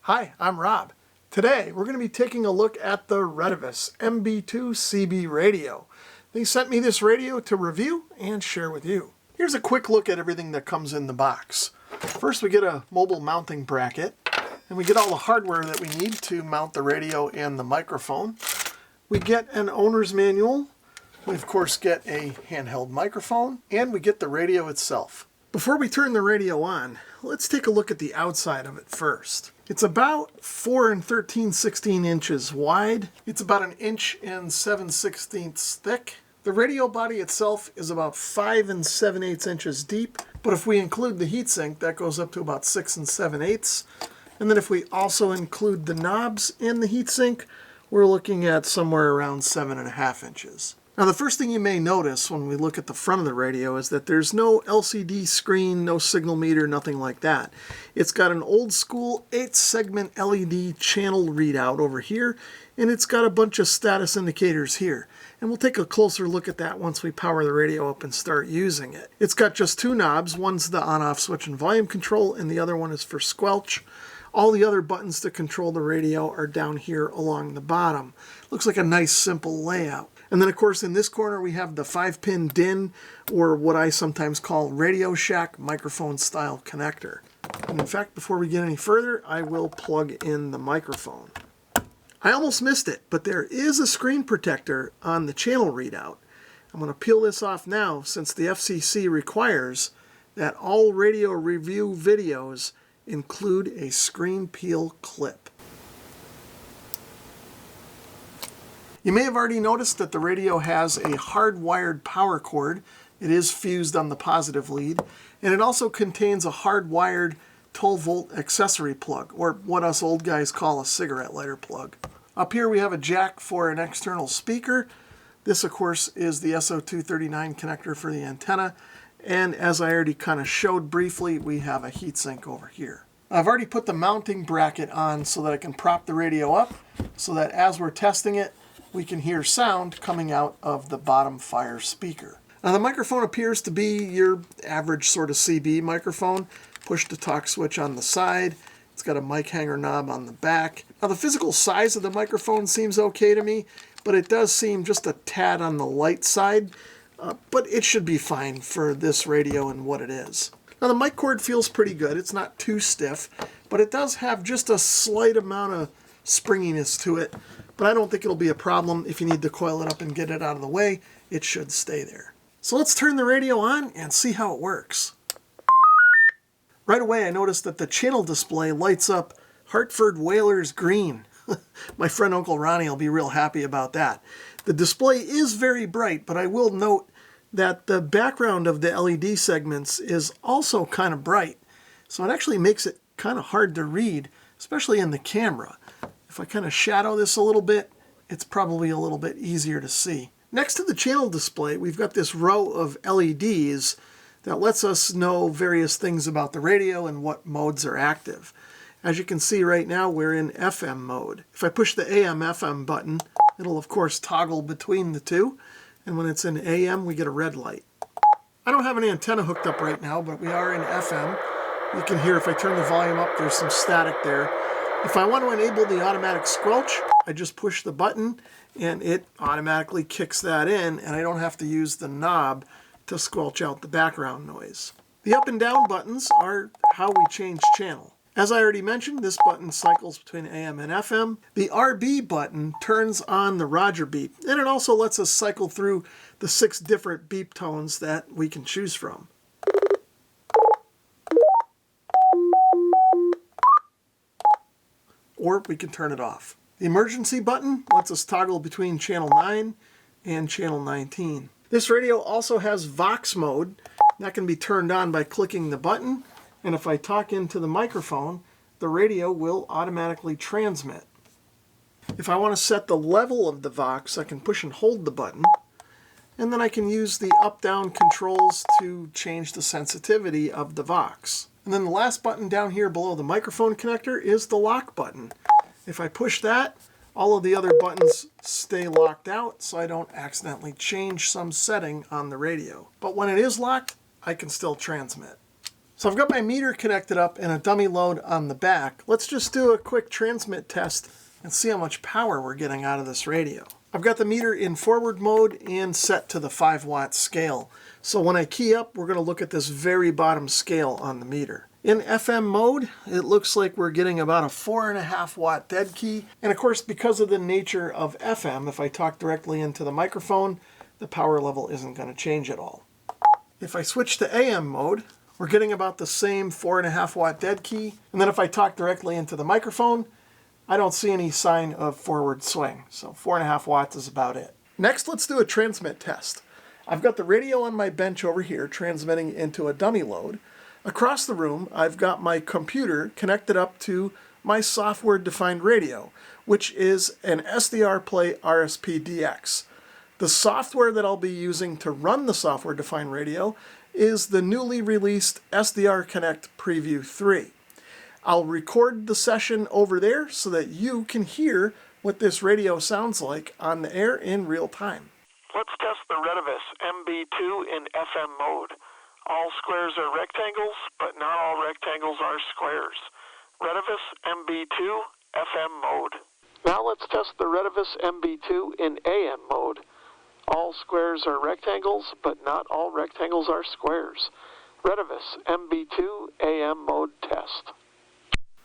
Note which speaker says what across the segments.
Speaker 1: Hi, I'm Rob. Today we're going to be taking a look at the Retevis MB2 CB radio. They sent me this radio to review and share with you. Here's a quick look at everything that comes in the box. First we get a mobile mounting bracket, and we get all the hardware that we need to mount the radio and the microphone. We get an owner's manual. We of course get a handheld microphone, and we get the radio itself. Before we turn the radio on, let's take a look at the outside of it first. It's about 4 13/16 inches wide. It's about 1 7/16 inches thick. The radio body itself is about 5 7/8 inches deep, but if we include the heatsink, that goes up to about 6 7/8. And then if we also include the knobs and the heatsink, we're looking at somewhere around 7.5 inches. Now the first thing you may notice when we look at the front of the radio is that there's no LCD screen, no signal meter, nothing like that. It's got an old school 8-segment LED channel readout over here, and it's got a bunch of status indicators here. And we'll take a closer look at that once we power the radio up and start using it. It's got just 2 knobs. One's the on-off switch and volume control, and the other one is for squelch. All the other buttons to control the radio are down here along the bottom. Looks like a nice simple layout. And then of course in this corner we have the 5-pin DIN, or what I sometimes call Radio Shack microphone style connector. And in fact, before we get any further, I will plug in the microphone. I almost missed it, but there is a screen protector on the channel readout. I'm going to peel this off now since the FCC requires that all radio review videos include a screen peel clip. You may have already noticed that the radio has a hardwired power cord. It is fused on the positive lead, and it also contains a hardwired 12-volt accessory plug, or what us old guys call a cigarette lighter plug. Up here we have a jack for an external speaker. This of course is the SO239 connector for the antenna, and as I already kind of showed briefly, we have a heatsink over here. I've already put the mounting bracket on so that I can prop the radio up so that as we're testing it, we can hear sound coming out of the bottom fire speaker. Now the microphone appears to be your average sort of CB microphone. Push to talk switch on the side. It's got a mic hanger knob on the back. Now the physical size of the microphone seems okay to me, but it does seem just a tad on the light side. But it should be fine for this radio and what it is. Now the mic cord feels pretty good. It's not too stiff, but it does have just a slight amount of springiness to it. But I don't think it'll be a problem. If you need to coil it up and get it out of the way, it should stay there. So let's turn the radio on and see how it works. Right away I noticed that the channel display lights up Hartford Whalers green. My friend Uncle Ronnie will be real happy about that. The display is very bright, but I will note that the background of the LED segments is also kind of bright. So it actually makes it kind of hard to read, especially in the camera. If I kind of shadow this a little bit, it's probably a little bit easier to see. Next to the channel display, we've got this row of LEDs that lets us know various things about the radio and what modes are active. As you can see right now, we're in FM mode. If I push the AM/FM button, it'll of course toggle between the two, and when it's in AM, we get a red light. I don't have an antenna hooked up right now, but we are in FM. You can hear if I turn the volume up, there's some static there. If I want to enable the automatic squelch, I just push the button and it automatically kicks that in, and I don't have to use the knob to squelch out the background noise. The up and down buttons are how we change channel. As I already mentioned, this button cycles between AM and FM. The RB button turns on the Roger beep, and it also lets us cycle through the 6 different beep tones that we can choose from. Or we can turn it off. The emergency button lets us toggle between channel 9 and channel 19. This radio also has Vox mode. That can be turned on by clicking the button, and if I talk into the microphone, the radio will automatically transmit. If I want to set the level of the Vox, I can push and hold the button, and then I can use the up-down controls to change the sensitivity of the Vox. And then the last button down here below the microphone connector is the lock button. If I push that, all of the other buttons stay locked out so I don't accidentally change some setting on the radio. But when it is locked, I can still transmit. So I've got my meter connected up and a dummy load on the back. Let's just do a quick transmit test and see how much power we're getting out of this radio. I've got the meter in forward mode and set to the 5-watt scale. So when I key up, we're going to look at this very bottom scale on the meter. In FM mode, it looks like we're getting about a 4.5 watt dead key. And of course, because of the nature of FM, if I talk directly into the microphone, the power level isn't going to change at all. If I switch to AM mode, we're getting about the same 4.5 watt dead key. And then if I talk directly into the microphone, I don't see any sign of forward swing. So 4.5 watts is about it. Next, let's do a transmit test. I've got the radio on my bench over here transmitting into a dummy load. Across the room, I've got my computer connected up to my software-defined radio, which is an SDR Play RSP-DX. The software that I'll be using to run the software-defined radio is the newly released SDR Connect Preview 3. I'll record the session over there so that you can hear what this radio sounds like on the air in real time.
Speaker 2: Let's test the Retevis MB2 in FM mode. All squares are rectangles, but not all rectangles are squares. Retevis MB2 FM mode. Now let's test the Retevis MB2 in AM mode. All squares are rectangles, but not all rectangles are squares. Retevis MB2 AM mode test.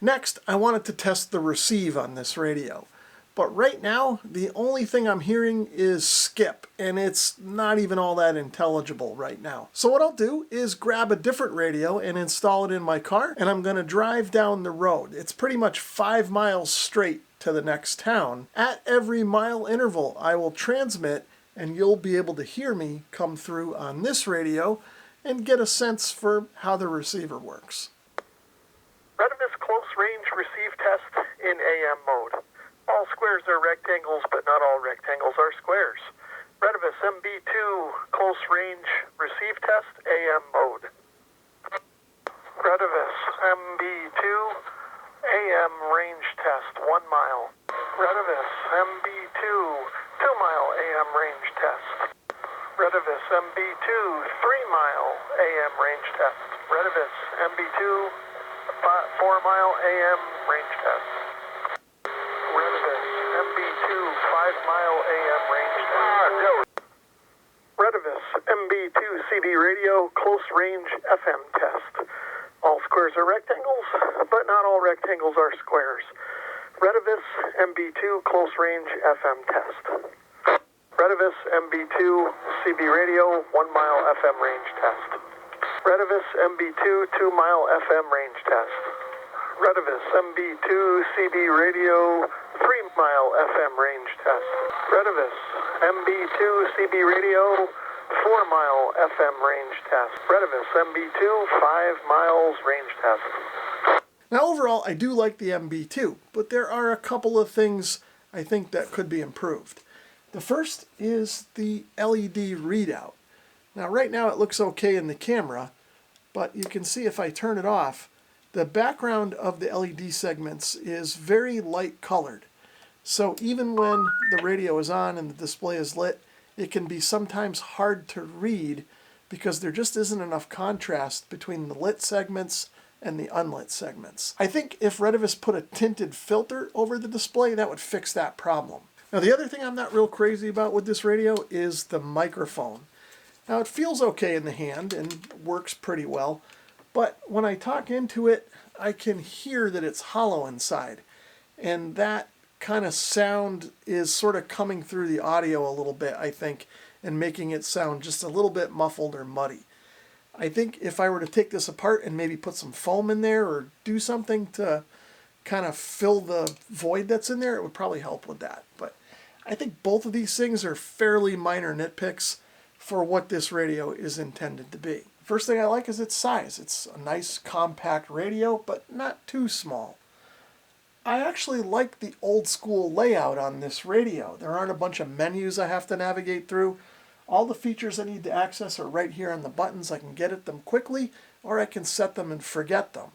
Speaker 1: Next, I wanted to test the receive on this radio. But right now, the only thing I'm hearing is skip, and it's not even all that intelligible right now. So what I'll do is grab a different radio and install it in my car, and I'm going to drive down the road. It's pretty much 5 miles straight to the next town. At every mile interval, I will transmit, and you'll be able to hear me come through on this radio and get a sense for how the receiver works.
Speaker 2: Retevis close range receive test in AM mode. All squares are rectangles, but not all rectangles are squares. Retevis MB2 close range receive test AM mode. Retevis MB2 AM range test 1 mile. Retevis MB2 2 mile AM range test. Retevis MB2 3 mile AM range test. Retevis MB2 4 mile AM range test. Retevis MB2 5 mile AM range test. Retevis MB2 CB radio close range FM test. All squares are rectangles, but not all rectangles are squares. Retevis MB2 close range FM test. Retevis MB2 CB radio 1 mile FM range test. Retevis MB2 2 mile FM range test. Retevis MB2 CB radio 3 mile FM range test. Retevis MB2 CB radio 4 mile FM range test. Retevis MB2 5 miles range test.
Speaker 1: Now overall, I do like the MB2, but there are a couple of things I think that could be improved. The first is the LED readout. Now right now it looks okay in the camera, but you can see if I turn it off, the background of the LED segments is very light colored. So even when the radio is on and the display is lit, it can be sometimes hard to read because there just isn't enough contrast between the lit segments and the unlit segments. I think if Retevis put a tinted filter over the display, that would fix that problem. Now the other thing I'm not real crazy about with this radio is the microphone. Now it feels okay in the hand and works pretty well, but when I talk into it, I can hear that it's hollow inside. And that kind of sound is sort of coming through the audio a little bit, I think, and making it sound just a little bit muffled or muddy. I think if I were to take this apart and maybe put some foam in there or do something to kind of fill the void that's in there, it would probably help with that. But I think both of these things are fairly minor nitpicks for what this radio is intended to be. First thing I like is its size. It's a nice compact radio, but not too small. I actually like the old school layout on this radio. There aren't a bunch of menus I have to navigate through. All the features I need to access are right here on the buttons. I can get at them quickly, or I can set them and forget them.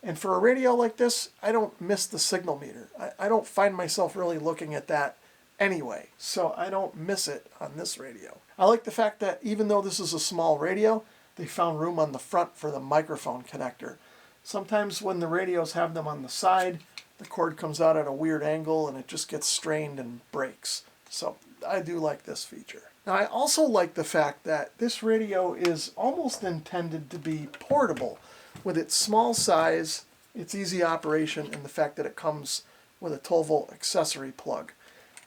Speaker 1: And for a radio like this, I don't miss the signal meter. I don't find myself really looking at that anyway, so I don't miss it on this radio. I like the fact that even though this is a small radio, they found room on the front for the microphone connector. Sometimes when the radios have them on the side, the cord comes out at a weird angle and it just gets strained and breaks. So I do like this feature. Now I also like the fact that this radio is almost intended to be portable. With its small size, its easy operation, and the fact that it comes with a 12-volt accessory plug.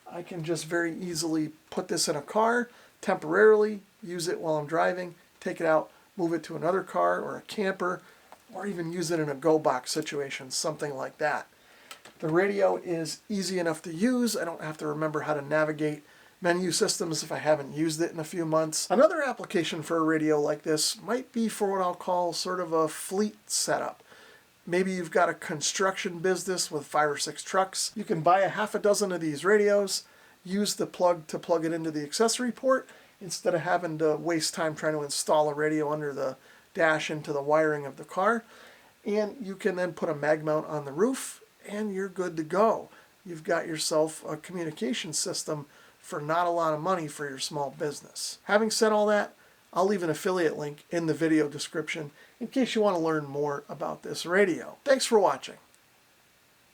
Speaker 1: I can just very easily put this in a car, temporarily use it while I'm driving, take it out, move it to another car or a camper, or even use it in a go box situation, something like that. The radio is easy enough to use. I don't have to remember how to navigate menu systems if I haven't used it in a few months. Another application for a radio like this might be for what I'll call sort of a fleet setup. Maybe you've got a construction business with 5 or 6 trucks. You can buy a half a dozen of these radios, use the plug to plug it into the accessory port, instead of having to waste time trying to install a radio under the dash into the wiring of the car. And you can then put a mag mount on the roof and you're good to go. You've got yourself a communication system for not a lot of money for your small business. Having said all that, I'll leave an affiliate link in the video description in case you want to learn more about this radio. Thanks for watching.